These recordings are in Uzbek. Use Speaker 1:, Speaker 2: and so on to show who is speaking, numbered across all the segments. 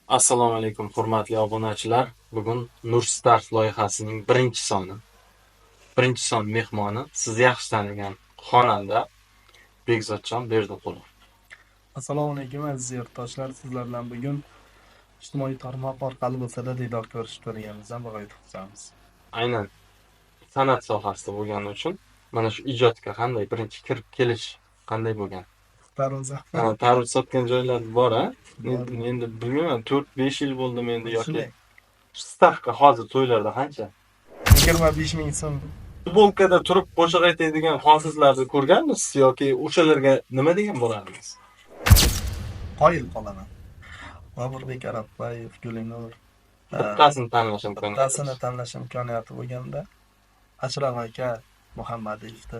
Speaker 1: Assalomu alaykum hurmatli obunachilar. Bugun Nurstart loyihasining birinchi son mehmoni siz yaxshi tanigan xonanda Bekzodjon Berdiqulov.
Speaker 2: Assalomu alaykum aziz yurtdoshlar. Sizlar bilan bugun ijtimoiy tarmoq orqali bo'lsa-da diydor ko'rishib turganimizdan bag'oyat xursandmiz.
Speaker 1: Aynan san'at sohasida bo'lgani uchun mana shu ijodga qanday birinchi kirib kelish qanday bo'lgan?
Speaker 2: Taroza.
Speaker 1: Tarvuz sotgan joylar bor-a?
Speaker 2: Bor.
Speaker 1: Endi bilmayman, 4-5 yil bo'ldimi endi yoki
Speaker 2: Shunday.
Speaker 1: stavka hozir to'ylarda qancha?
Speaker 2: 25 ming so'm.
Speaker 1: Futbolkada turib qo'shiq aytadigan hofizlarni ko'rganmisiz yoki o'shalarga nima degan bo'lardingiz?
Speaker 2: Qoyil qolaman. Boburbek Arapbayev, Gulinur.
Speaker 1: Bittasini tanlash imkoniyati.
Speaker 2: Bittasini tanlash imkoniyati bo'lganda Ashraf aka Muhammadiyevni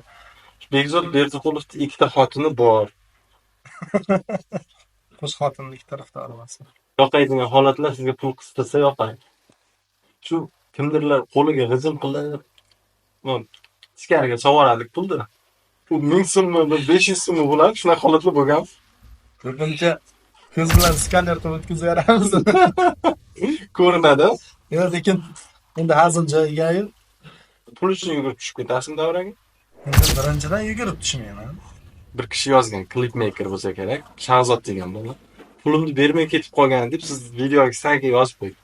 Speaker 1: Bekzod Berdiqulovni ikkita xotini bor.
Speaker 2: qo'sh xotinlik tarafdori emasman.
Speaker 1: Yoqaydigan holatlar sizga pul qistasa yoqay. Shu kimdirlar qo'liga g'ijim qilib, ichkariga sovoradi pulni. Bu 1000 so'mmi, 500 so'mmi bo'ladi, shunaqa holatlar bo'lgan.
Speaker 2: Ko'pincha ko'z bilan skaner qilib o'tkazib beramiz.
Speaker 1: Ko'rinadi.
Speaker 2: Lekin endi hazil joyiga
Speaker 1: Pul uchun yugurib tushib ketasizmi davraga?
Speaker 2: endi birinchidan yugurib tushmayman.
Speaker 1: Bir kishi yozgan, klipmaker bo'lsa kerak, Shahzod degan bola. Pulimni bermay ketib qolgan deb siz videoga tagiga yozib qo'ying.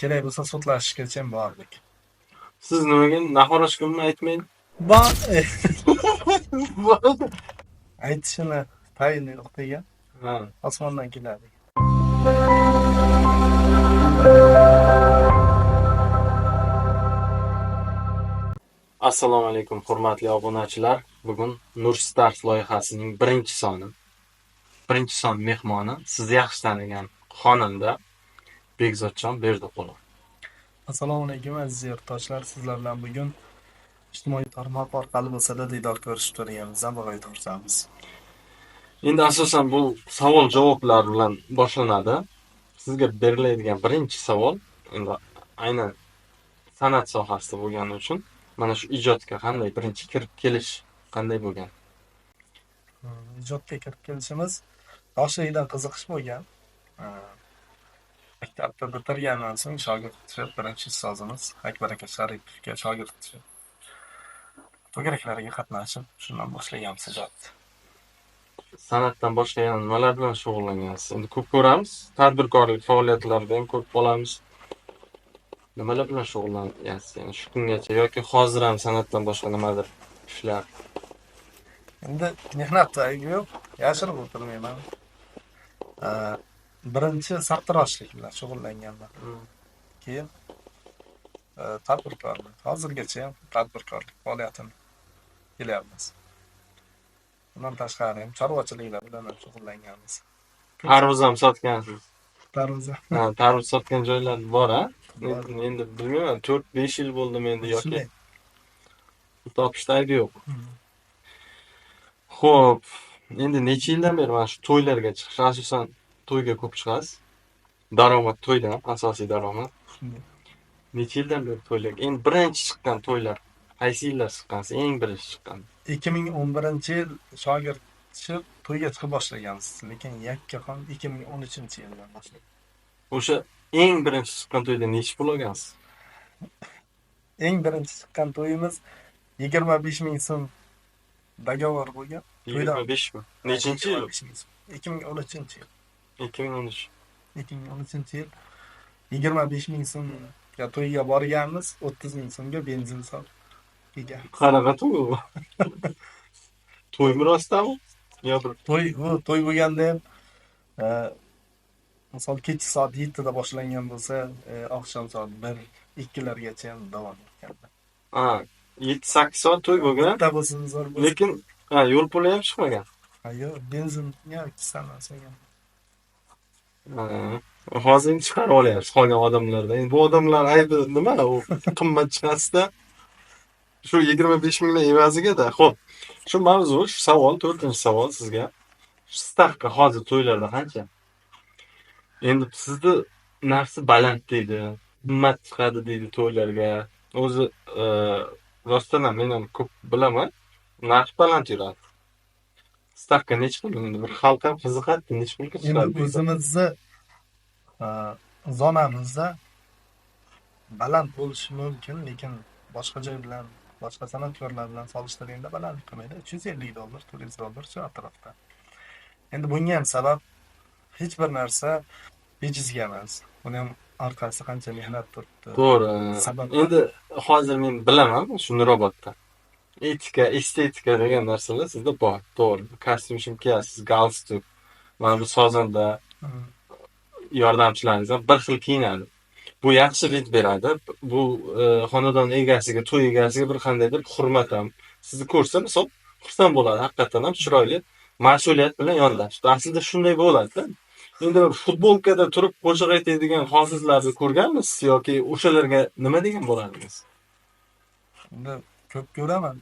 Speaker 2: Kerak bo'lsa sotlashishgacha bordik.
Speaker 1: Siz nimaga nahorashkumni aytmaydi?
Speaker 2: Bor. Aytishini tayini yo'q degan.
Speaker 1: Ha.
Speaker 2: Osmondan keladi.
Speaker 1: Assalomu alaykum hurmatli obunachilar. Bugun Nurstart loyihasining birinchi son mehmoni siz yaxshi tanigan xonanda Bekzodjon Berdiqulov.
Speaker 2: Assalomu alaykum aziz yurtdoshlar. Sizlar bilan bugun ijtimoiy tarmoq orqali bo'lsa-da diydor ko'rishib turganimizdan bag'oyat xursandmiz.
Speaker 1: Endi asosan bu savol-javoblar bilan boshlanadi. Sizga beriladigan birinchi savol endi aynan san'at sohasida bo'lgani uchun mana shu ijodga qanday birinchi kirib kelish qanday bo'lgan?
Speaker 2: Ijodga kirib kelishimiz yoshligidan qiziqish bo'lgan. Maktabni bitirgandan so'ng shogird birinchi ustozimiz Akbar aka Sharipovga shogird to'garaklarga qatnashib, shundan boshlaganmiz ijodni.
Speaker 1: San'atdan boshqa yana nimalar bilan shug'ullangansiz? Endi ko'p ko'ramiz, tadbirkorlik faoliyatlarida ham ko'p bo'lamiz. Nimalar bilan shug'ullangansiz? Yani shu kungacha yoki hozir ham san'atdan boshqa nimadir ishlar?
Speaker 2: Endi mehnat aybi yo'q, yashirib o'tirmayman. Birinchi sartaroshlik bilan shug'ullanganman. Keyin tadbirkorlik. Hozirgacha ham tadbirkorlik faoliyatini kelyapmiz. Bundan tashqari ham chorvachiliklar bilan ham shug'ullanganmiz.
Speaker 1: Tarvuz ham sotgansiz.
Speaker 2: Taroza.
Speaker 1: Tarvuz sotgan joylar bor-a?
Speaker 2: Bor.
Speaker 1: Endi bilmayman, 4-5 yil bo'ldimi endi yoki
Speaker 2: Shunday.
Speaker 1: topishda aybi yo'q. Xo'p, endi necha yildan beri mana shu to'ylarga chiqish, asosan to'yga ko'p chiqasiz? Daromad to'ydan, asosiy daromad.
Speaker 2: Shunday.
Speaker 1: Necha yildan beri to'ylarga? Endi birinchi chiqqan to'ylar qaysi yillar chiqqansiz? Eng birinchi chiqqan.
Speaker 2: 2011-yil shogirdchilik to'yga chiqib boshlaganmiz, lekin yakkaxon 2013-yildan boshladik.
Speaker 1: O'sha eng birinchi chiqqan to'yda necha pul olgansiz?
Speaker 2: Eng birinchi chiqqan to'yimiz 25 ming so'm dogovor bo'lgan.
Speaker 1: 25 mi? Nechinchi yil?
Speaker 2: 2013-yil.
Speaker 1: 2013.
Speaker 2: 2013-yil 25 ming so'mga to'yga borganmiz, 30 ming so'mga benzin solib kelgan.
Speaker 1: Qanaqa to'y bu? To'y rostami? Yo bir
Speaker 2: To'y bo'lganda ham misol kecha soat 7da boshlangan bo'lsa, oqshom soat 1-2largacha ham davom etgan.
Speaker 1: 7-8 soat to'y bo'lgan.
Speaker 2: Bitta bo'lsin zo'r bo'lsin.
Speaker 1: Lekin yo'l puli ham chiqmagan.
Speaker 2: Yo'q, benzinga kisanmagan.
Speaker 1: Hozir chiqarib olyapsiz qolgan odamlardan. Endi bu odamlar aybi nima? U qimmat chiqasida shu 25 mingdan evaziga-da. Xo'p, shu mavzu, shu savol, 4-savol sizga. Stavka hozir to'ylarda qancha? Endi sizni narsa baland deydi, qimmat chiqadi deydi to'ylarga. O'zi rostdan ham men ham ko'p bilaman. Narx baland yuradi. Stavka necha pul? Endi bir xalq ham qiziqadi, necha pulga chiqadi?
Speaker 2: Endi o'zimizni zonamizda baland bo'lishi mumkin, lekin boshqa joy bilan, boshqa san'atkorlar bilan solishtirganda balandlik qilmaydi. $350, $400 shu atrofda. Endi bunga ham sabab hech bir narsa bejizga emas. Buni ham orqasida qancha mehnat turibdi.
Speaker 1: To'g'ri.
Speaker 2: Sabab
Speaker 1: Endi hozir men bilaman shu Nurobodda. Etika, estetika degan narsalar sizda bor. To'g'ri. Kostyum kiyasiz, galstuk. Mana bu sozanda
Speaker 2: Hmm.
Speaker 1: yordamchilaringiz ham bir xil kiyinadi. Bu yaxshi hid beradi. Bu xonadon egasiga, to'y egasiga bir qandaydir hurmat ham. Sizni ko'rsa, misol xursand bo'ladi, haqiqatan ham chiroyli, mas'uliyat bilan yondashdi. Aslida shunday bo'ladi-da. Endi futbolkada turib qo'shiq aytadigan hofizlarni ko'rganmisiz yoki o'shalarga nima degan bo'lardingiz?
Speaker 2: Endi ko'p ko'raman.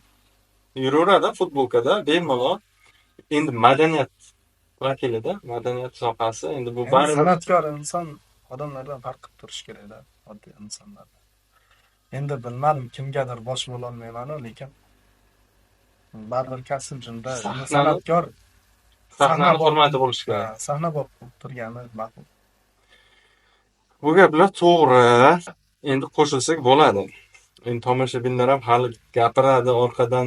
Speaker 1: Yuraveradi futbolkada bemalol. Endi madaniyat vakilida, madaniyat sohasi, endi bu
Speaker 2: Endi
Speaker 1: baribir
Speaker 2: san'atkor inson odamlardan farq qilib turishi kerak-da, oddiy insonlardan. Endi bilmadim, kimgadir bosh bo'lolmayman, lekin baribir kasb shunda. Endi san'atkor
Speaker 1: sahnani hurmati bo'lishi kerak.
Speaker 2: sahna bo'lib turgani ma'qul.
Speaker 1: Bu gaplar to'g'ri. Endi qo'shilsak bo'ladi. Endi tomoshabinlar ham hali gapiradi orqadan.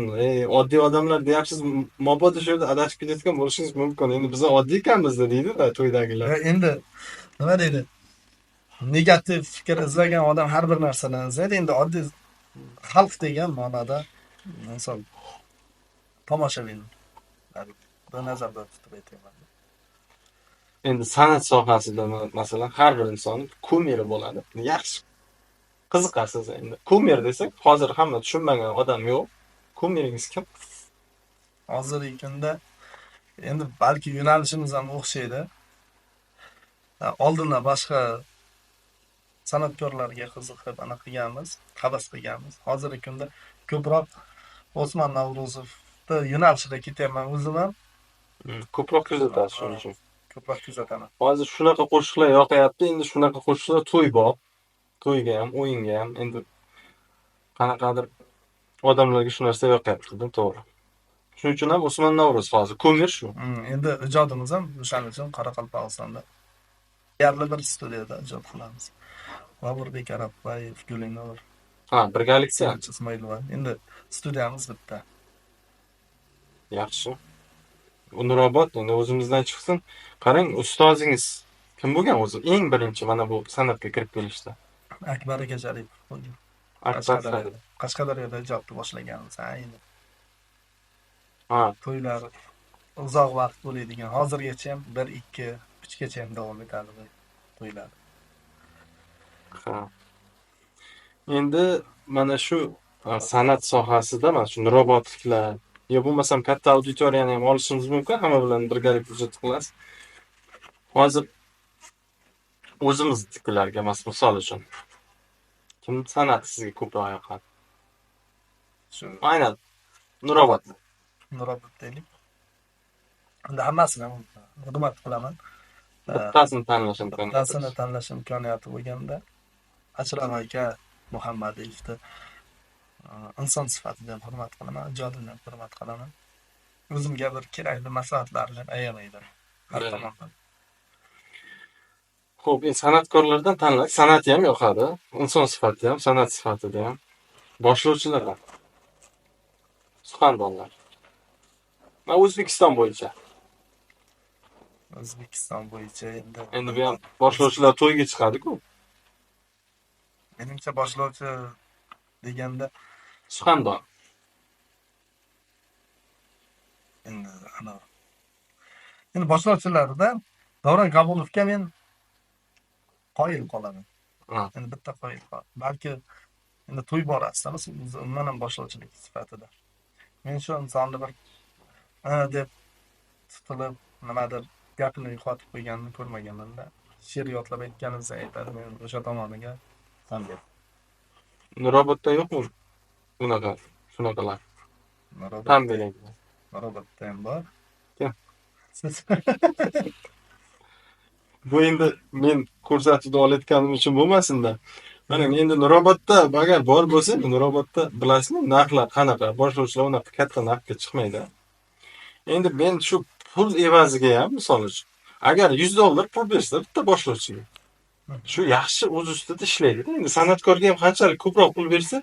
Speaker 1: Oddiy odamlar deyapsiz, mabodo shu yerda adashib ketayotgan bo'lishingiz mumkin. Endi biz oddiy ekanmiz-da deydi-da to'ydagilar.
Speaker 2: Endi nima deydi? Negativ fikr izlagan odam har bir narsadan izlaydi. Endi oddiy xalq degan ma'noda inson tomoshabin bir nazarda tutib aytaman.
Speaker 1: Endi san'at sohasida masalan har bir inson kumiri bo'ladi. Yaxshi qiziqasiz endi. Kumir desak, hozir hamma tushunmagan odam yo'q. Kumiringiz kim?
Speaker 2: Hozirgi kunda endi balki yo'nalishimiz ham o'xshaydi. Oldinda boshqa san'atkorlarga qiziqib anaqa qilganmiz, havas qilganmiz. Hozirgi kunda ko'proq Osmon Navro'zovni yo'nalishida ketyapman o'zim ham.
Speaker 1: Ko'proq kuzatasiz shuning uchun.
Speaker 2: Ko'proq kuzataman.
Speaker 1: Hozir shunaqa qo'shiqlar yoqayapti, endi shunaqa qo'shiqlar to'y bor. To'yga ham, o'yinga ham endi qanaqadir odamlarga shu narsa yoqayapti-da, to'g'ri. Shuning uchun ham Osmon Navro'z hozir ko'mir shu.
Speaker 2: Endi ijodimiz ham o'shaning uchun Qoraqalpog'istonda deyarli bir studiyada ijod qilamiz. Boburbek Arabbayev, Gulinur,
Speaker 1: Ha, birgalikda.
Speaker 2: Ismoilova. Endi studiyamiz bitta.
Speaker 1: Yaxshi. Nurobod endi o'zimizdan chiqsin. Qarang, ustozingiz kim bo'lgan o'zi? Eng birinchi mana bu san'atga kirib kelishda.
Speaker 2: Akbar Akajaripov bo'lgan.
Speaker 1: Akbar.
Speaker 2: Qashqadaryoda ijodni boshlaganmiz. Ayni
Speaker 1: Ha,
Speaker 2: to'ylar uzoq vaqt bo'ladigan. Hozirgacha ham 1, 2, 3 gacha ham davom etadi bu to'ylar.
Speaker 1: ha. Endi mana shu san'at sohasida mana shu nurobodliklar yo bo'lmasam katta auditoriyani ham olishimiz mumkin, hamma bilan birgalikda ijod qilamiz. Hozir o'zimiznikilarga misol uchun kim san'at sizga ko'proq yoqadi?
Speaker 2: Shu
Speaker 1: Aynan Nurobod.
Speaker 2: Nurobod deylik. Endi hammasini ham hurmat qilaman.
Speaker 1: Bittasini tanlash imkoniyati.
Speaker 2: Bittasini tanlash imkoniyati bo'lganda Ashraf aka Muhammadiyevni inson sifatida ham hurmat qilaman, ijodini ham hurmat qilaman. O'zimga bir kerakli maslahatlarni ham ayamayman. Har tomondan.
Speaker 1: Xo'p, san'atkorlardan tanlak, san'ati ham yoqadi, inson sifati ham, san'at sifatida ham. Boshlovchilar. Suxandonlar. Va O'zbekiston bo'yicha.
Speaker 2: O'zbekiston bo'yicha
Speaker 1: Endi bu ham boshlovchilar to'yga chiqadi-ku.
Speaker 2: menimcha boshlovchi deganda
Speaker 1: Suxandon.
Speaker 2: endi boshlovchilarda Davron Kabulovga men qoyil qolaman. Endi bitta qoyil qol. Balki endi to'y borasida umuman ham boshlovchilik sifatida. Men shu insonni bir deb tutilib nimadir gapini yo'qotib qo'yganini ko'rmaganman-da. She'r yodlab aytganimizda aytadi, men o'sha tomoniga san'at.
Speaker 1: Nurobodda yo'qmi? Shunaqalar. Tan bering.
Speaker 2: Nurobodda ham bor.
Speaker 1: Kim? Bu endi men ko'rsatib olayotganim uchun bo'lmasin-da. Mana endi Nurobodda agar bor bo'lsa, Nurobodda bilasizmi, narxlar qanaqa? Boshlovchilar unaqa katta narxga chiqmaydi. Endi men shu pul evaziga ham misol uchun agar $100 pul bersa bitta boshlovchiga shu yaxshi o'z ustida ishlaydi. Endi san'atkorga ham qanchalik ko'proq pul bersa,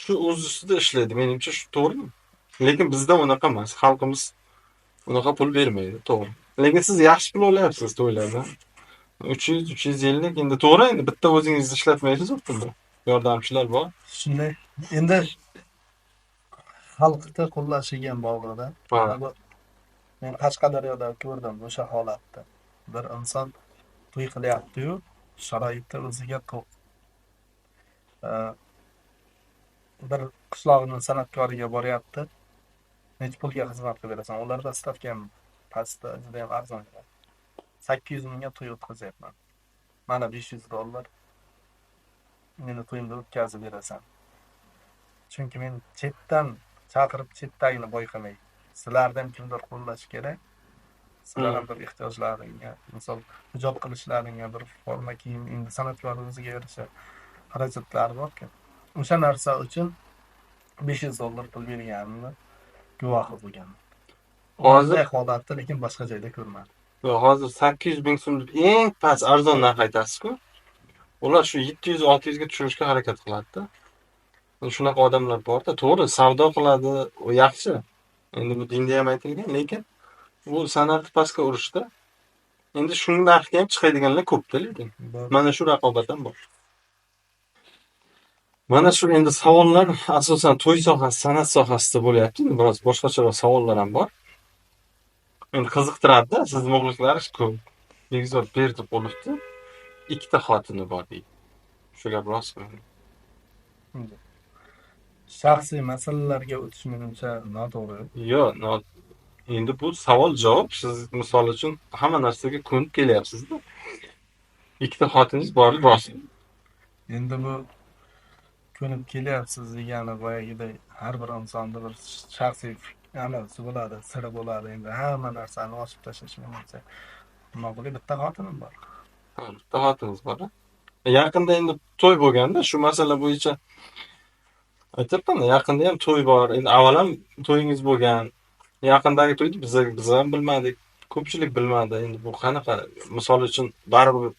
Speaker 1: shu o'z ustida ishlaydi. Menimcha shu to'g'rimi? Lekin bizda unaqa emas. Xalqimiz unaqa pul bermaydi, to'g'ri. Lekin siz yaxshi pul olyapsiz to'ylardan. 300-350 endi to'g'ri, endi bitta o'zingizni ishlatmaysiz bunda. Yordamchilar bor.
Speaker 2: Shunday. Endi xalqni qo'llashiga ham bog'liq-da.
Speaker 1: Ha.
Speaker 2: Men Qashqadaryoda ko'rdim o'sha holatni. Bir inson to'y qilyapti-yu, sharoitda o'ziga to'q. Bir qishlog'ining san'atkoriga boryapti. Necha pulga xizmat qilib berasan? Ularda stavka ham pastda, juda ham arzon. 800 mingga to'y o'tkazyapman. Mana $500 meni to'yimda o'tkazib berasan. Chunki men chetdan chaqirib chetdagini boyqamay. Sizlarni ham kimdir qo'llash kerak. Sizlar ham bir ehtiyojlaringga, misol hijob qilishlaringga bir forma kiyim, endi san'atkor o'ziga yarasha xarajatlari bor-ku. O'sha narsa uchun $500 pul berganimni guvohi bo'lganman. Hozir holatda lekin boshqa joyda ko'rmadim.
Speaker 1: Hozir 800 ming so'm eng past arzon narx aytasiz-ku. Ular shu 700-600 ga tushirishga harakat qiladi-da. Shunaqa odamlar bor-da, to'g'ri, savdo qiladi, u yaxshi. Endi bu dinda ham aytilgan, lekin bu san'atni pastga urishda endi shu narxga ham chiqadiganlar ko'p-da, lekin mana shu raqobat ham bor. Mana shu endi savollar asosan to'y sohasi, san'at sohasida bo'lyapti. Endi biroz boshqacharoq savollar ham bor. Endi qiziqtiradi-da, siz muxlislar ko'p. Begzod Berdiqulevni ikkita xotini bor deydi. Shu gap rostmi?
Speaker 2: Shaxsiy masalalarga o'tish menimcha noto'g'ri.
Speaker 1: Yo'q, endi bu savol javob. Siz misol uchun hamma narsaga ko'nib kelyapsiz-da. Ikkita xotiningiz bor, rost.
Speaker 2: Endi bu ko'nib kelyapsiz degani boyagiday har bir insonda bir shaxsiy anasi bo'ladi, siri bo'ladi. Endi hamma narsani ochib tashlash menimcha ma'qul. Bitta xotinim bor.
Speaker 1: Bitta xotiniz bor. Yaqinda endi to'y bo'lganda shu masala bo'yicha aytyapman, yaqinda ham to'y bor. Endi avval ham to'yingiz bo'lgan. Yaqindagi to'yni biz ham bilmadik. Ko'pchilik bilmadi. Endi bu qanaqa? Misol uchun baribir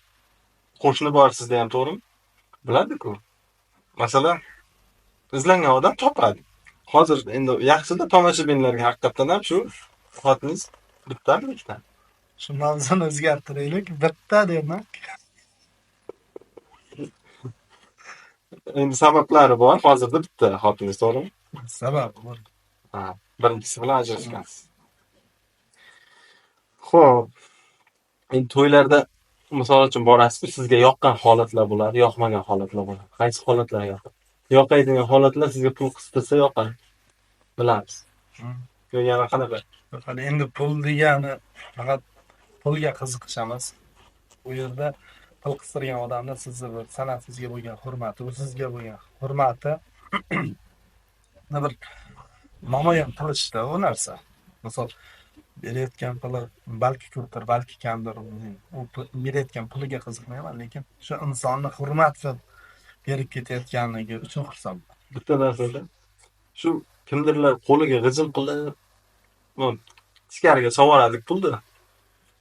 Speaker 1: qo'shni bor sizda ham, to'g'rimi? Biladi-ku. Masalan, izlangan odam topadi. Hozir endi yaxshida tomoshabinlarga haqiqatan ham shu xotiningiz bittami, ikkitami?
Speaker 2: Shu mavzuni o'zgartiraylik. Bitta deyman.
Speaker 1: Endi sabablari bor. Hozirda bitta xotiningiz, to'g'rimi?
Speaker 2: Sababi bor.
Speaker 1: Ha, birinchisi bilan ajrashgansiz. Xo'p. Endi to'ylarda misol uchun borasiz, sizga yoqqan holatlar bo'ladi, yoqmagan holatlar bo'ladi. Qaysi holatlar yoqadi? Yoqaydigan holatlar sizga pul qistirsa yoqadi. Bilamiz. Yo, yana qanaqa?
Speaker 2: Hali endi pul degani faqat pulga qiziqishamiz. U yerda pul qistirgan odamni sizni bir san'atingizga bo'lgan hurmati, u sizga bo'lgan hurmati bir namoyon qilishda u narsa. Misol berayotgan puli balki ko'pdir, balki kamdir. U berayotgan puliga qiziqmayman, lekin shu insonni hurmat qilib berib ketayotganligi uchun xursand.
Speaker 1: Bitta narsada shu kimdirlar qo'liga g'ijim qilib, ichkariga sovoradi pulni.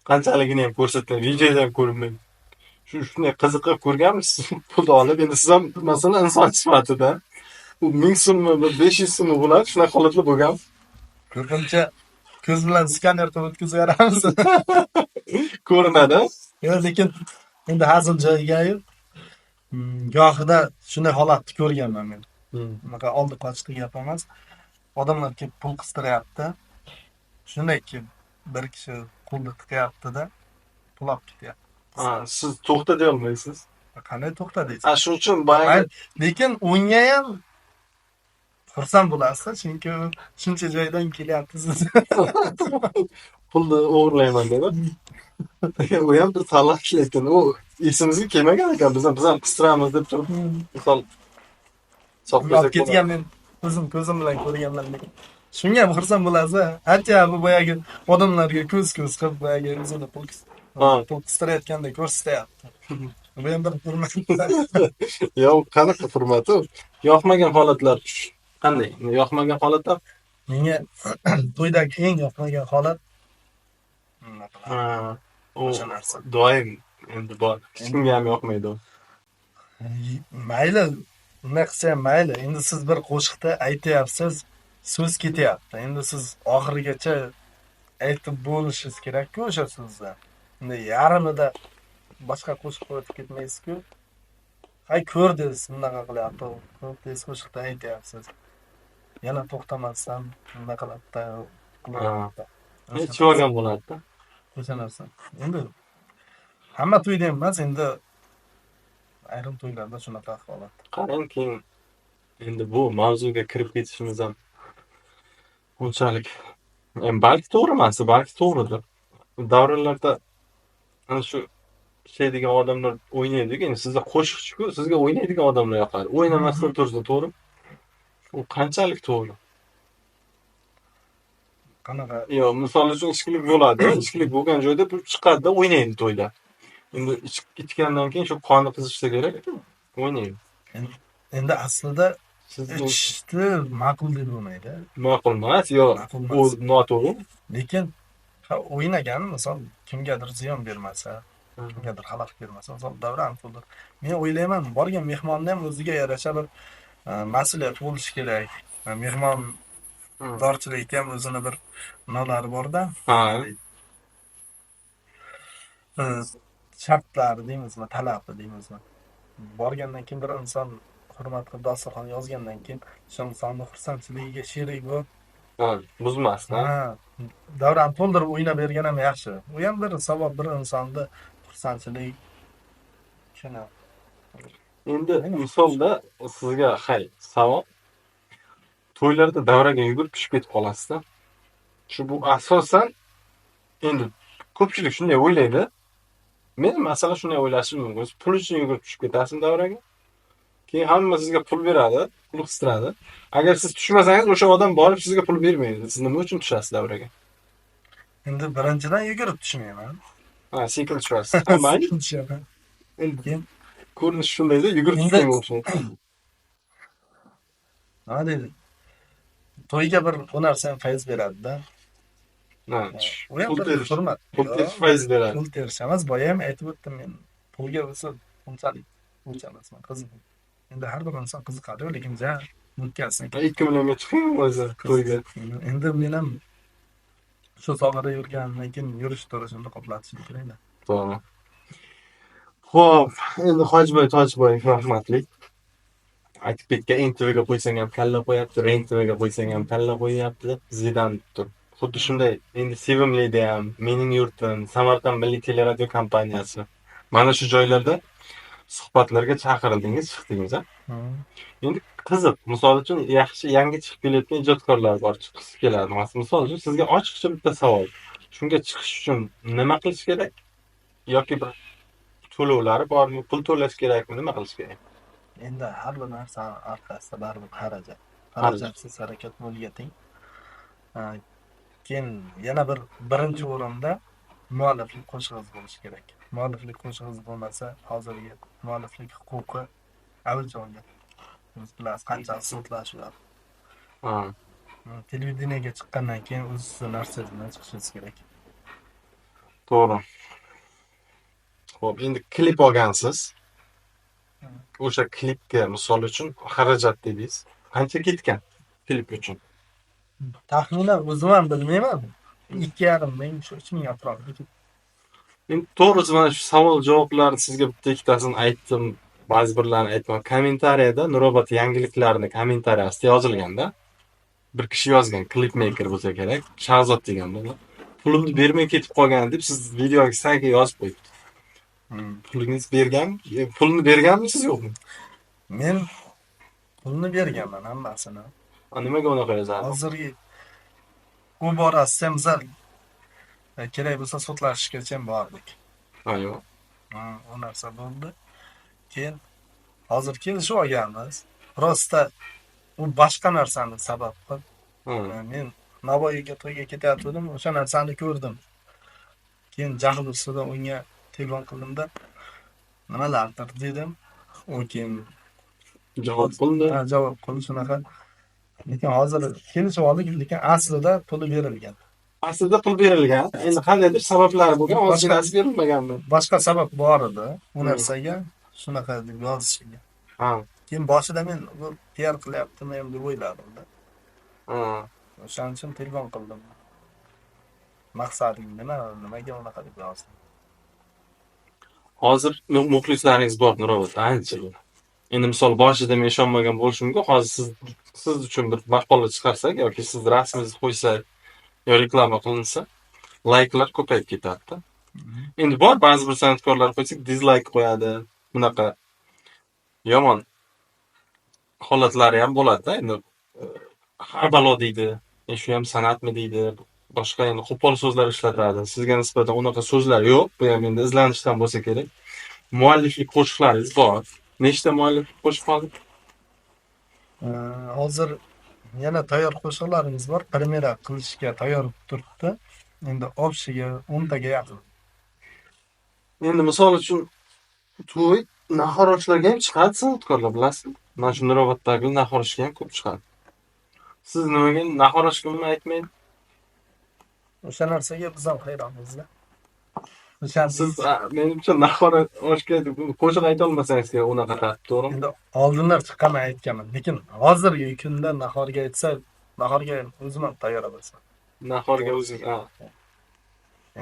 Speaker 1: Qanchaligini ham ko'rsatgan, videoda ham ko'rinmaydi. Shunday qiziqib ko'rganmisiz? Pulni olib, endi siz ham masalan inson sifatida u 1000 so'mmi, 500 so'mmi bo'ladi, shunaqa holatlar bo'lgan.
Speaker 2: Ko'pincha ko'z bilan skanerdan o'tkazib beramiz.
Speaker 1: Ko'rinadi.
Speaker 2: Yo'q, lekin endi hazil joyiga gohida shunday holatni ko'rganman men. Bunaqa oldi qochdi gap emas. Odamlar kelib pul qistiryapti. Shundayki bir kishi qo'lni tiqyapti-da, pul olib ketyapti.
Speaker 1: Ha, siz to'xta deya olmaysiz.
Speaker 2: Qanday to'xta deysiz?
Speaker 1: Ha, shuning uchun boyagi
Speaker 2: lekin unga ham xursand bo'lasiz, chunki shuncha joydan kelyapsiz.
Speaker 1: Pulni o'g'irlayman deb. U ham bir talant, lekin u esimizga kelmagan ekan. Biz ham qistiramiz deb turib, misol
Speaker 2: olib ketgan men ko'zim bilan ko'rganman, lekin shunga ham xursand bo'lasiz. Hatto bu boyagi odamlarga ko'z qilib boyagi o'zini pul qistirayotganda ko'rsatyapti. Bu ham bir hurmat.
Speaker 1: Yo'q, qanaqa hurmat u? Yoqmagan holatlar qanday? Yoqmagan holatlar?
Speaker 2: Menga to'ydagi eng yoqmagan holat
Speaker 1: o'sha narsa. Doim Endi bor. Hech kimga ham yoqmaydi u.
Speaker 2: Mayli, unday qilsa ham mayli. Endi siz bir qo'shiqda aytyapsiz, so'z ketyapti. Endi siz oxirigacha aytib bo'lishingiz kerak-ku o'sha so'zni. Endi yarmida boshqa qo'shiqqa o'tib ketmaysiz-ku. Hay ko'rdingiz, bunaqa qilyapti. Ko'rdingiz qo'shiqda aytyapsiz. Yana to'xtamasdan bunaqa qilyapti.
Speaker 1: Hech olgan bo'ladi-da.
Speaker 2: O'sha narsa. Endi hamma to'yda emas, endi ayrim to'ylarda shunaqa holat.
Speaker 1: Qarang keyin endi bu mavzuga kirib ketishimiz ham unchalik balki to'g'ri emas, balki to'g'ridir. Davralarda ana shu şey degan odamlar o'ynaydi-ku, endi sizda qo'shiqchi-ku, sizga o'ynaydigan odamlar yoqadi. O'ynamasdan tursa to'g'ri. U qanchalik to'g'ri?
Speaker 2: Qanaqa?
Speaker 1: Yo, misol uchun ishqilik bo'ladi. Ishqilik bo'lgan joyda bu chiqadi-da, o'ynaydi to'yda. Endi ichgandan keyin shu qoni qizishsa kerak, o'ynaydi.
Speaker 2: Endi aslida
Speaker 1: Siz
Speaker 2: ichishni ma'qul deb bo'lmaydi.
Speaker 1: ma'qul emas, yo, u noto'g'ri.
Speaker 2: Lekin o'ynagan misol kimgadir ziyon bermasa, kimgadir xalaqit bermasa, misol davron puldir. Men o'ylayman, borgan mehmonni ham o'ziga yarasha bir mas'uliyat bo'lishi kerak. Mehmon dorchilikda ham o'zini bir nolari bor-da.
Speaker 1: Ha.
Speaker 2: Shartlari deymizmi, talabi deymizmi. Borgandan keyin bir inson hurmat qilib dasturxon yozgandan keyin o'sha insonni xursandchiligiga sherik bo'lib,
Speaker 1: buzmasdan.
Speaker 2: ha, davron to'ldirib o'ynab bergan ham yaxshi. U ham bir savob, bir insonni xursandchilik shuni.
Speaker 1: Endi misolda sizga savob to'ylarda davraga yugurib tushib ketib qolasizda. Shu bu asosan endi ko'pchilik shunday o'ylaydi. Men masalan shunday o'ylashim mumkin. Pul uchun yugurib tushib ketasiz davraga. Keyin hamma sizga pul beradi, pul qistiradi. Agar siz tushmasangiz o'sha odam borib sizga pul bermaydi. Siz nima uchun tushasiz davraga?
Speaker 2: Endi birinchidan yugurib tushmayman.
Speaker 1: Ha, sekin tushasiz. Mayli.
Speaker 2: Tushaman.
Speaker 1: Endi ko'rinish shundayda yugurib tushmayman o'xshaydi.
Speaker 2: Nima deydi? To'yga bir bu narsa fayz beradi-da.
Speaker 1: Ha,
Speaker 2: u ham bir hurmat.
Speaker 1: Pul terish fayz beradi.
Speaker 2: Pul terish emas, boya ham aytib o'tdim men. Pulga bo'lsa unchalik emasman, qiziqdim. Endi har bir inson qiziqadi, lekin ja mutkazsin.
Speaker 1: 2 millionga chiqing o'zi to'yga.
Speaker 2: Endi men ham shu sohada yurgandan keyin yurish turishimni qoplatishim kerak-da.
Speaker 1: To'g'ri. Xo'p, endi Tojboy rahmatli. Aytib ketgan, NTVga qo'ysang ham kalla qo'yapti, REN-TVga qo'ysang ham kalla qo'yapti. Bizdan tur. Xuddi shunday endi Sevimlida ham, Mening yurtim, Samarqand milliy teleradio kompaniyasi. Mana shu joylarda suhbatlarga chaqirildingiz, chiqdingiz, ha? Endi qiziq, misol uchun yaxshi yangi chiqib kelayotgan ijodkorlar bor, chiqib keladi. Misol uchun sizga ochiqcha bitta savol. Shunga chiqish uchun nima qilish kerak? Yoki bir to'lovlari bormi? Pul to'lash kerakmi? Nima qilish kerak?
Speaker 2: Endi har bir narsa orqasida baribir xarajat. Xarajatsiz harakat yo'lga teng. Keyin yana birinchi o'rinda mualliflik qo'shig'ingiz bo'lishi kerak. Mualliflik qo'shig'ingiz bo'lmasa, hozirgi mualliflik huquqi avj olgan. Siz bilasiz qancha sudlashlar. Televideniyega chiqqandan keyin o'z narsangizdan chiqishingiz kerak.
Speaker 1: To'g'ri. Xo'p, endi klip olgansiz. O'sha klipga misol uchun xarajat dedingiz. Qancha ketgan klip uchun?
Speaker 2: Taxminan o'zim ham bilmayman. 2,5 ming, shu 3 ming atrofida.
Speaker 1: Endi to'g'risi mana shu savol javoblarni sizga bitta ikkitasini aytdim, ba'zi birlarini aytmadim. Kommentariyada Nurobod yangiliklarini kommentariyasida yozilganda bir kishi yozgan, klipmaker bo'lsa kerak, Shahzod degan bola. Pulni bermay ketib qolgan deb siz videoga saga yozib qo'yibdi. Pulingiz pulni berganmisiz yo'qmi?
Speaker 2: Men pulni berganman hammasini.
Speaker 1: Nimaga unaqa yozadi?
Speaker 2: Hozirgi u borasida ham kerak bo'lsa sudlashishgacha ham bordik.
Speaker 1: Ayyo.
Speaker 2: U narsa bo'ldi. Keyin hozir kelishib olganmiz. Prosta u boshqa narsani sabab qilib. Men Navoiyga to'yga ketyaptim, o'sha narsani ko'rdim. Keyin jahl ustida unga telefon qildimda, nimalardir dedim. U keyin
Speaker 1: javob qildi.
Speaker 2: Javob qildi shunaqa. Lekin hozir kelishib oldik, lekin aslida puli berilgan.
Speaker 1: aslida pul berilgan. Endi qandaydir sabablari bo'lgan, ochiqchasi berilmaganmi?
Speaker 2: boshqa sabab bor edi u
Speaker 1: Hmm.
Speaker 2: narsaga shunaqa deb yozishiga.
Speaker 1: Ha,
Speaker 2: Keyin boshida men bu PR qilyaptimi ham deb o'yladim-da.
Speaker 1: ha.
Speaker 2: O'shaning uchun telefon qildim. Maqsading nima? Nimaga unaqa deb yozdim?
Speaker 1: Hozir muxlislaringiz bor Nurobod, ancha. Endi misol boshida men ishonmagan bo'lishim mumkin. Hozir siz uchun bir maqola chiqarsak yoki siz rasmingizni qo'ysak, yo reklama qilinsa, layklar ko'payib ketadi. Endi bor ba'zi bir san'atkorlar qo'ysak, dizlayk qo'yadi. Bunaqa yomon holatlari ham bo'ladi-da. Endi har balo deydi. Shu ham san'atmi deydi. Boshqa endi qo'pol so'zlar ishlatadi. Sizga nisbatan unaqa so'zlar yo'q. Bu ham endi izlanishdan bo'lsa kerak. Mualliflik qo'shiqlaringiz bor. Nechta mualliflik qo'shiq hozir?
Speaker 2: Hozir yana tayyor qo'shiqlarimiz bor. Premyera qilishga tayyor turibdi. Endi obshiga 10 taga yaqin.
Speaker 1: Endi misol uchun to'y nahorashlarga ham chiqadi san'atkorlar, bilasizmi? Mana shu Nuroboddagi nahorashga ham ko'p chiqadi. Siz nimaga nahorashga aytmaydi?
Speaker 2: O'sha narsaga biz ham hayronmiz-da.
Speaker 1: Siz menimcha nahorashga qo'shiq ayta olmasangiz kerak unaqa tartib, to'g'rimi?
Speaker 2: endi oldinlar chiqqanman aytganman, lekin hozirgi kunda nahorga aytsa, nahorga o'zim ham tayyor emasman.
Speaker 1: Nahorga o'zing,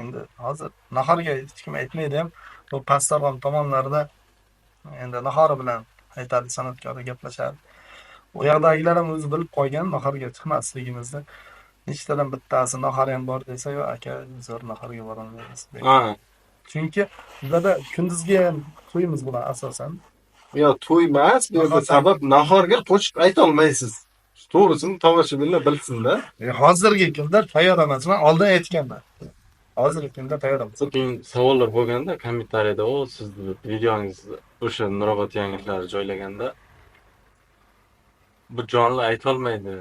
Speaker 2: Endi hozir nahorga hech kim aytmaydi ham. Bu Pastdarg'om tomonlarida endi nahori bilan aytadi san'atkor gaplashadi. U yoqdagilar ham o'zi bilib qo'ygan nahorga chiqmasligimizni. Nechtadan bittasi nahor ham bor desa, yo aka zo'r nahorga borolmaymiz. Chunki bizda kunduzgi ham to'yimiz bo'ladi asosan.
Speaker 1: Yo, to'y emas, bu yerda sabab nahorga qo'shiq ayta olmaysiz. To'g'risini tomoshabinlar bilsin-da.
Speaker 2: Hozirgi kunda tayyor emasman, oldin aytganman. Hozirgi kunda tayyor emasman.
Speaker 1: Keyin savollar bo'lganda kommentariyada, "O, sizni videongizni o'sha Nurobod yangiliklari joylaganda bu jonli ayta olmaydi.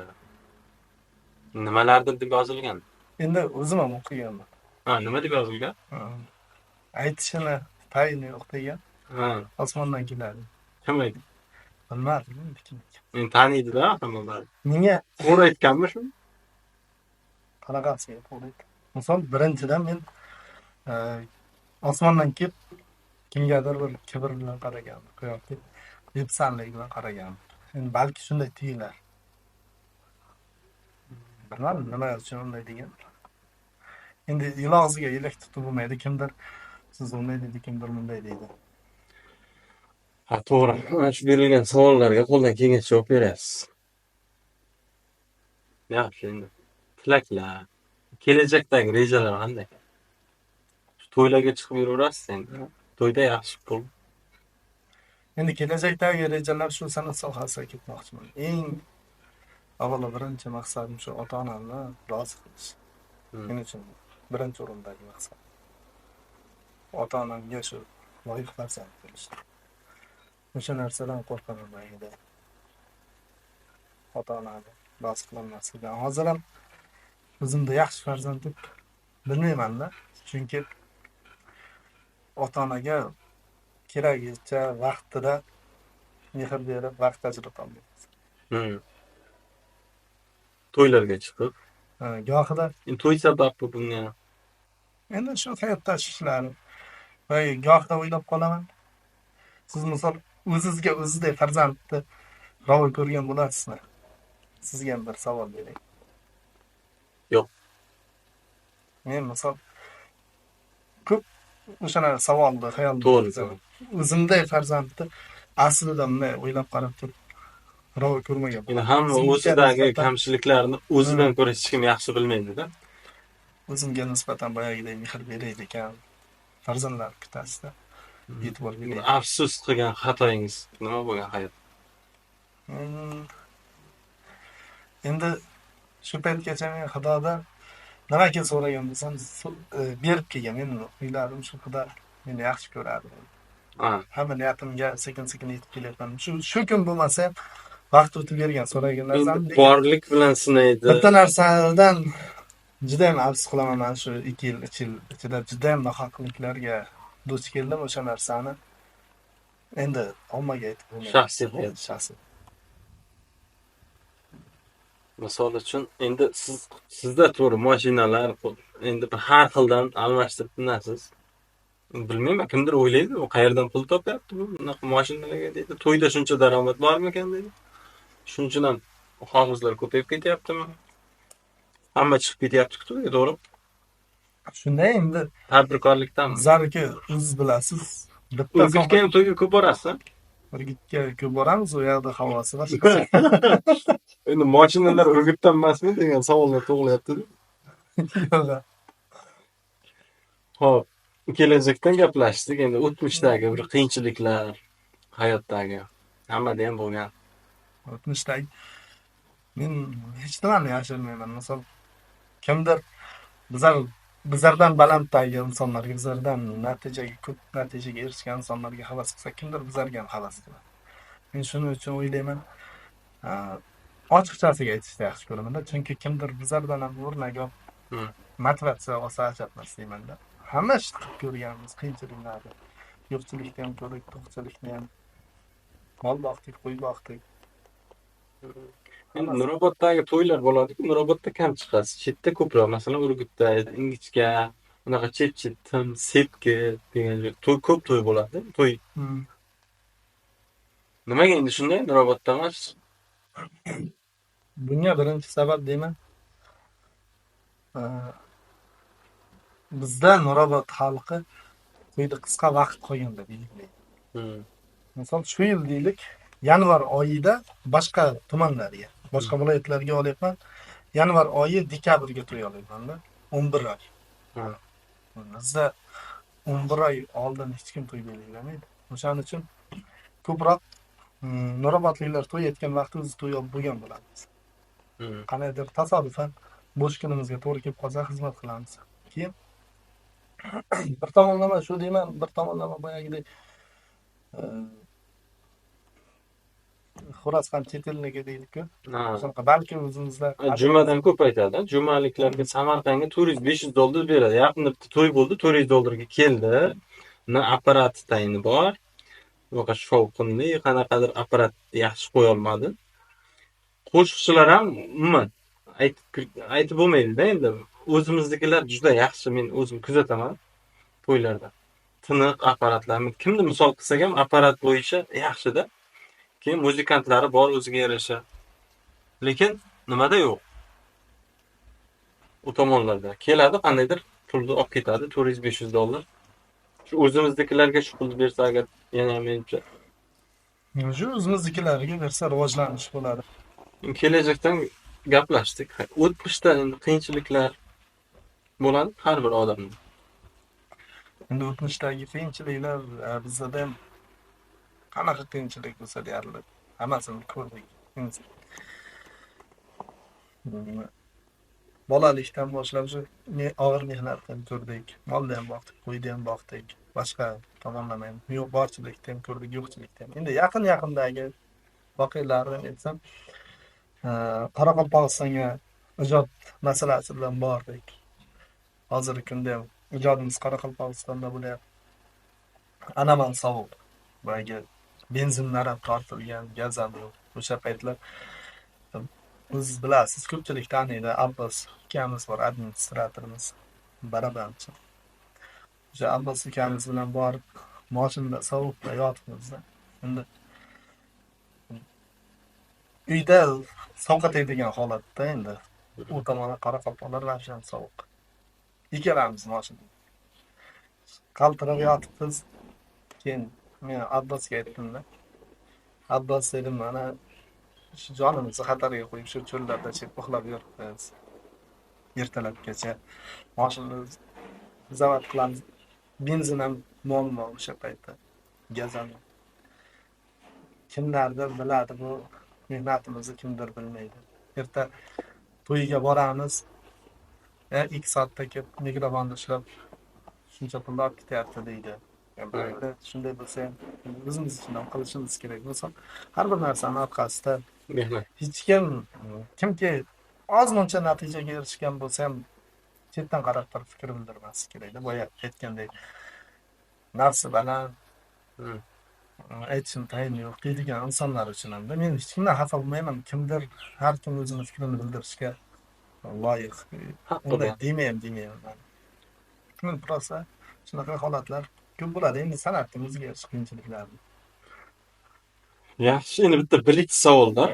Speaker 1: Nimalardir deb yozilgan?"
Speaker 2: Endi o'zim ham o'qiganman.
Speaker 1: Nima deb yozilgan?
Speaker 2: Aytishini tayini yo'q degan.
Speaker 1: Ha,
Speaker 2: Osmondan keladi.
Speaker 1: kim aytdi?
Speaker 2: Bilmadim endi kim.
Speaker 1: Men taniydi-da hammalar.
Speaker 2: Menga
Speaker 1: To'g'ri aytganmi shu?
Speaker 2: qanaqasiga to'g'ri. Misol birinchidan men osmondan kelib kimgadir bir kibr bilan qaraganman, yoki depsanlik bilan qaraganman. Endi balki shunday tuyular. Bilmadim nima uchun unday degan. Endi yil og'ziga elak tutib bo'lmaydi, kimdir siz unday dedi, kimdir bunday deydi.
Speaker 1: Ha, to'g'ri. Mana shu berilgan savollarga qo'ldan kelgancha javob berasiz. Yaxshi endi. Tilaklar, kelajakdagi rejalar qanday? To'ylarga chiqib yuraverasiz endi. To'yda yaxshi pul.
Speaker 2: Endi kelajakdagi rejalar shu san'at sohasiga ketmoqchiman. Eng avvalo birinchi maqsadim shu ota-onamni rozi qilish. Men uchun birinchi o'rindagi maqsad. Ota-onamga shu loyiq farzand bo'lish. O'sha narsadan qo'rqaman mayda. Ota-onani rozi qilolmaslikdan. Hozir ham o'zimda yaxshi farzand deb bilmayman-da. Chunki ota-onaga keragicha vaqtida mehr berib, vaqt ajrata olmaymiz.
Speaker 1: To'ylarga chiqib,
Speaker 2: gohida
Speaker 1: to'y sabab bunga.
Speaker 2: endi shu hayot tashvishlari va gohida o'ylab qolaman. Siz misol o'zingizga o'zidek farzandni ravo ko'rgan bo'lasizmi? Sizga ham bir savol beraylik.
Speaker 1: Yo'q.
Speaker 2: Men misol ko'p o'shana savolni xayol
Speaker 1: To'g'ri.
Speaker 2: o'zimday farzandni aslida bunday o'ylab qarab turib ravo ko'rmagan.
Speaker 1: Endi hamma o'zidagi kamchiliklarni o'zidan ko'ra hech kim yaxshi bilmaydi-da.
Speaker 2: O'zimga nisbatan boyagidek mehr beraylik ekan. Farzandlar kutasida e'tibor beraylik.
Speaker 1: Afsus qilgan xatoyingiz nima bo'lgan hayot?
Speaker 2: Endi shu paytgacha men Xudodan nimaga so'ragan bo'lsam, berib kelgan. Men o'yladim shu Xudo meni yaxshi ko'radi. Hamma niyatimga sekin-sekin yetib kelyapman. Shu kun bo'lmasa ham vaqt o'tib bergan so'ragan narsam.
Speaker 1: Borlik bilan sinaydi.
Speaker 2: Bitta narsadan juda ham afsus qilaman. Men shu 2 yil ichida juda ham nohaqliklarga duch keldim. O'sha narsani endi ommaga aytib bo'lmaydi.
Speaker 1: Shaxsiy. Misol uchun endi sizda to'g'ri mashinalar endi har xildan almashtirib binasiz. Bilmayman, kimdir o'ylaydi, u qayerdan pul topyapti bu bunaqa mashinalarga deydi. To'yda shuncha daromad bormikan deydi. Shuning ham hofizlar ko'payib ketyaptimi? Hamma chiqib ketyapti-ku to'yga, to'g'ri?
Speaker 2: Shunday endi
Speaker 1: Tadbirkorlikdanmi?
Speaker 2: bizlarniki o'zingiz bilasiz. Bitta
Speaker 1: Urgutga ham to'yga ko'p borasiz.
Speaker 2: Urgutga ko'p boramiz, u yoqda havosi boshqa.
Speaker 1: Endi mashinalar Urgutdan emasmi degan savollar tug'ilyapti-da.
Speaker 2: Yo'q.
Speaker 1: Xo'p, kelajakdan gaplashdik. Endi o'tmishdagi bir qiyinchiliklar, hayotdagi hammada ham bo'lgan.
Speaker 2: O'tmishdagi men hech nimani yashirmayman. Misol kimdir bizlardan balanddagi insonlarga, bizlardan ko'p natijaga erishgan insonlarga havas qilsa, kimdir bizlarga ham havas qiladi. Men shuning uchun o'ylayman, ochiqchasiga aytishni yaxshi ko'raman-da, chunki kimdir bizlardan ham o'rnak olib, motivatsiya olsa ajabmas deyman-da. Hamma ishni qilib ko'rganmiz, qiyinchiliklarni. Yo'qchilikni ham ko'rdik, to'qchilikni ham. Mol boqdik, qo'y boqdik.
Speaker 1: Endi Nuroboddagi to'ylar bo'ladi-ku, Nurobodda kam chiqasiz. Chetda ko'proq, masalan, Urgutda, Ingichka, unaqa Chepchitim, Sepki degan to'y ko'p to'y bo'ladi. To'y. Nimaga endi shunday Nurobodda emas?
Speaker 2: Bunga birinchi sabab deyman, bizda Nurobod xalqi to'yni qisqa vaqt qolganda belgilaydi. Misol shu yil deylik, yanvar oyida boshqa tumanlarga, boshqa viloyatlarga olyapman. Yanvar oyi dekabrga to'y olyapman-da. 11 oy. Bizda 11 oy oldin hech kim to'y belgilamaydi. O'shaning uchun ko'proq Nurobodliklar to'y etgan vaqtda biz to'y olib bo'lgan bo'lamiz. Qanaydir tasodifan bo'sh kunimizga to'g'ri kelib qolsa xizmat qilamiz. Keyin bir tomonlama shu deyman, bir tomonlama boyagidek xo'roz ham chet elniki deylik-ku. Shunaqa balki o'zimizda
Speaker 1: jumadan ko'p aytadi. Jumaliklarga Samarqandga $400-500 beradi. Yaqinda bitta to'y bo'ldi, $400 keldi. Apparati tayini bor. Yo'q, shovqinli, qanaqadir apparat yaxshi qo'ya olmadi. Qo'shiqchilar ham umuman aytib bo'lmaydi-da endi. O'zimizdagilar juda yaxshi, men o'zim kuzataman to'ylarda. Tiniq apparatlar. Kimni misol qilsak ham apparat bo'yicha yaxshi-da. Keyin muzikantlari bor o'ziga yarasha. Lekin nimada yo'q. U tomonlarda keladi, qandaydir pulni olib ketadi, $400-500. Shu o'zimizdagilarga shu pulni bersa agar yana menimcha
Speaker 2: shu o'zimizdagilarga bersa rivojlanish bo'ladi.
Speaker 1: Kelajakdan gaplashdik. O'tmishda endi qiyinchiliklar bo'ladi har bir odamda.
Speaker 2: Endi o'tmishdagi qiyinchiliklar bizda ham qanaqa qiyinchilik bo'lsa deyarli hammasini ko'rdik. Bolalikdan boshlab shu og'ir mehnatni ko'rdik. Molni ham boqdik, qo'yni ham boqdik. Boshqa tomonlama ham yo'q, borchilikni ham ko'rdik, yo'qchilikni ham. Endi yaqindagi voqealarni aytsam, Qoraqalpog'istonga ijod masalasi bilan bordik. Hozirgi kunda ham ijodimiz Qoraqalpog'istonda bo'lyapti. Anaman sovuq. Boyagi benzinlar ham tortilgan, gaz ham yo'q. O'sha paytlar siz bilasiz, ko'pchilik taniydi, Abbos ukamiz bor, administratorimiz, barabanchi. O'sha Abbos ukamiz bilan borib, mashinada sovuqda yotibmiz-da. Endi uyda sovqotadigan holatda endi u tomonda qoraqalpoqlar ravshan sovuq. Ikkalamiz mashinada qaltirab yotibmiz. Keyin men Abbosga aytdim-da. Abbos dedim, mana shu jonimizni xatarga qo'yib shu cho'llarda chekib uxlab yuribmiz. Ertalabgacha mashinani zavod qilamiz. Benzin ham muammo o'sha paytda. Gaz ham. Kimlardir biladi bu mehnatimizni, kimdir bilmaydi. Erta to'yga boramiz. 2 soatda kelib mikrofonni ushlab shuncha pulni olib ketyapti deydi. Shunday bo'lsa ham o'zimiz uchun ham qilishimiz kerak bo'lsa, har bir narsani orqasida hech kimki ozmuncha natijaga erishgan bo'lsa ham chetdan qarab turib fikr bildirmaslik kerak-da. Boya aytgandek nafsi baland, aytishim tayin yo'q deydigan insonlar uchun hamda men hech kimdan xafa bo'lmayman. Kimdir har kim o'zini fikrini bildirishga loyiq. Unday
Speaker 1: Haqiga.
Speaker 2: demayman. Men prosta shunaqa holatlar ko'p bo'ladi. Endi san'atning o'ziga yarasha qiyinchiliklar.
Speaker 1: Yaxshi, endi bitta birinchi savolda.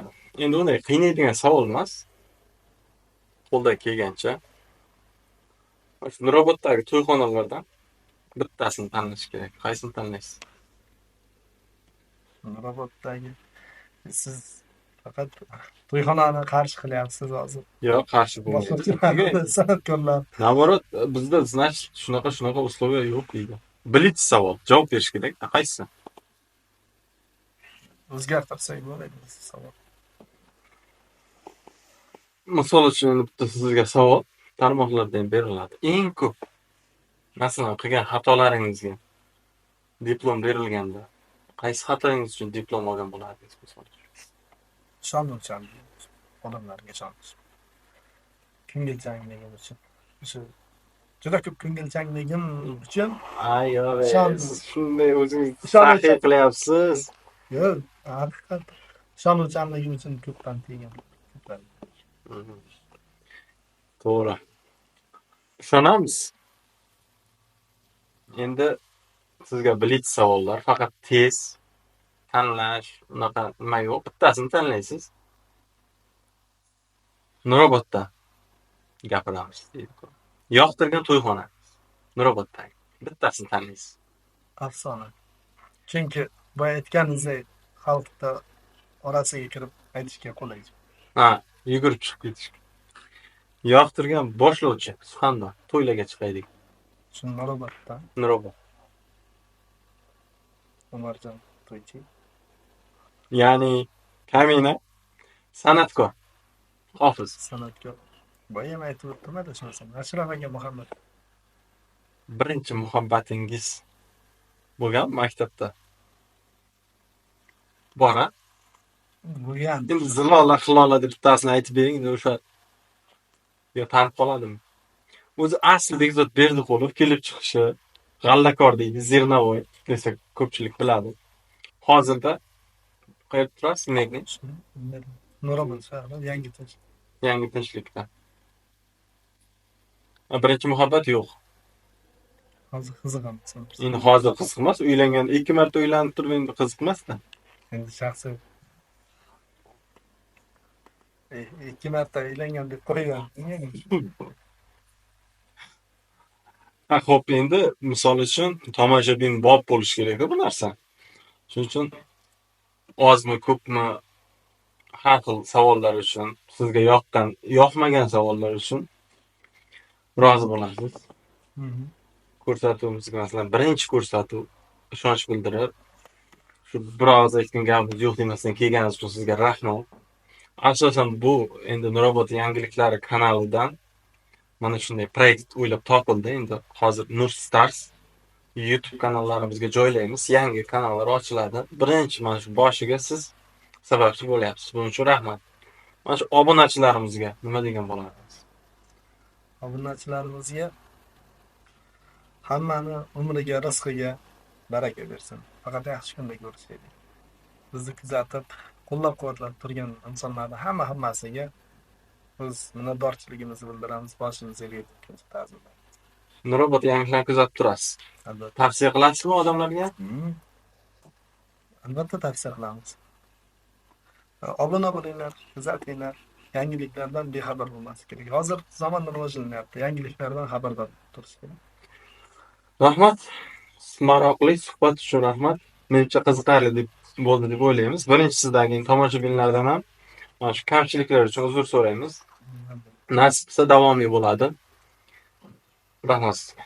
Speaker 1: Endi unday qiynaydigan savol emas. Qo'ldan kelgancha. Shu Nuroboddagi to'yxonalardan bittasini tanlash kerak. Qaysini tanlaysiz?
Speaker 2: Nurobodagi siz faqat to'yxonani qarshi qilyapsiz hozir.
Speaker 1: Yo'q, qarshi bo'lmaydi.
Speaker 2: Boshqa san'atkorlar.
Speaker 1: Naоборот, bizda значит shunaqa условия yo'q deydi. Birinchi savol, javob berish kerak. Qaysi?
Speaker 2: O'zgartirsak bo'ladi savol.
Speaker 1: Misol uchun endi bitta sizga savol tarmoqlarda ham beriladi. Eng ko'p masalan qilgan xatolaringizga diplom berilganda qaysi xatoingiz uchun diplom olgan bo'lardingiz misol uchun?
Speaker 2: Ishonuvchanlik, odamlarga ishonish. Ko'ngilchanligim uchun. O'sha juda ko'p ko'ngilchanligim uchun
Speaker 1: Yo'q,
Speaker 2: Ishon-
Speaker 1: siz shunday o'zingiz
Speaker 2: Ishonuvchan-
Speaker 1: sahiy qilyapsiz.
Speaker 2: yo'q, haqiqat ishonuvchanligim uchun ko'pdan tegan.
Speaker 1: To'g'ri. Ishonamiz. Endi sizga blitz savollar, faqat tez tanlash, unaqa nima yo'q. Bittasini tanlaysiz. Nurobodda gapiramiz deydi. Yoqtirgan to'yxona. Nuroboddagi. Bittasini tanlaysiz.
Speaker 2: Afsona. Chunki boya aytganingizdek xalqda orasiga kirib aytishga qulay.
Speaker 1: Yugurib chiqib ketish. Yoqtirgan boshlovchi, suxandon, to'ylarga chiqaylik.
Speaker 2: Shu Nurobodda
Speaker 1: Nurobod.
Speaker 2: Umarjon To'ychi.
Speaker 1: Ya'ni kamina san'atkor. Hofiz.
Speaker 2: San'atkor. Boya ham aytib o'tdim-da shunisi. Ashraf aka Muhammad.
Speaker 1: Birinchi muhabbatingiz bo'lgan maktabda. Bora.
Speaker 2: Bo'lgan.
Speaker 1: Endi Zilola Hilola deb bittasini aytib bering, o'sha yo tanib qoladimi? O'zi asli Bekzod Berdiqulov kelib chiqishi G'allakor deydi, Zernavoy desa ko'pchilik biladi. Hozirda qayerda turasiz? Nekni?
Speaker 2: Nurobod shahri Yangi Tinch.
Speaker 1: Yangi Tinchlikda. Birinchi muhabbat yo'q.
Speaker 2: Hozir qiziqam.
Speaker 1: Endi hozir qiziq emas, uylangan 2 marta uylanib turib endi qiziq emas-da.
Speaker 2: Endi shaxsiy 2 marta uylangan deb qo'ygan.
Speaker 1: Xo'p, endi misol uchun tomoshabin bob bo'lish kerak-da bu narsa. Shuning uchun ozmi, ko'pmi har xil savollar uchun, sizga yoqqan, yoqmagan savollar uchun rozi bo'lasiz. Ko'rsatuvimizga masalan birinchi ko'rsatuv ishonch bildirib, shu biroz aytgan gapimiz yo'q demasdan kelganingiz uchun sizga rahmat. Asosan bu endi Nurobod yangiliklari kanalidan mana shunday proyekt o'ylab topildi. Endi hozir Nur Stars YouTube kanallarimizga joylaymiz. Yangi kanallar ochiladi. Birinchi mana shu boshiga siz sababchi bo'lyapsiz. Buning uchun rahmat. Mana shu obunachilarimizga nima degan bo'lardingiz?
Speaker 2: Obunachilarimizga hammani umriga, rizqiga baraka bersin. Faqat yaxshi kunda ko'rishaylik. Bizni kuzatib, qo'llab-quvvatlab turgan insonlarning hammasiga biz minnatdorchiligimizni bildiramiz. Boshimizni egib ko'rsatamiz.
Speaker 1: Nurobod yangiliklarni kuzatib turasiz.
Speaker 2: Albatta.
Speaker 1: Tavsiya qilasizmi odamlarga?
Speaker 2: Albatta tavsiya qilamiz. Obuna bo'linglar, kuzatinglar. Yangiliklardan bexabar bo'lmaslik kerak. Hozir zamon rivojlanyapti. Yangiliklardan xabardor turish kerak.
Speaker 1: Rahmat. Maroqli suhbat uchun rahmat. Menimcha qiziqarli deb bo'ldi deb o'ylaymiz. Birinchisidagi tomoshabinlardan ham mana shu kamchiliklar uchun uzr so'raymiz. Nasib qilsa davomiy bo'ladi. Rahmat sizga.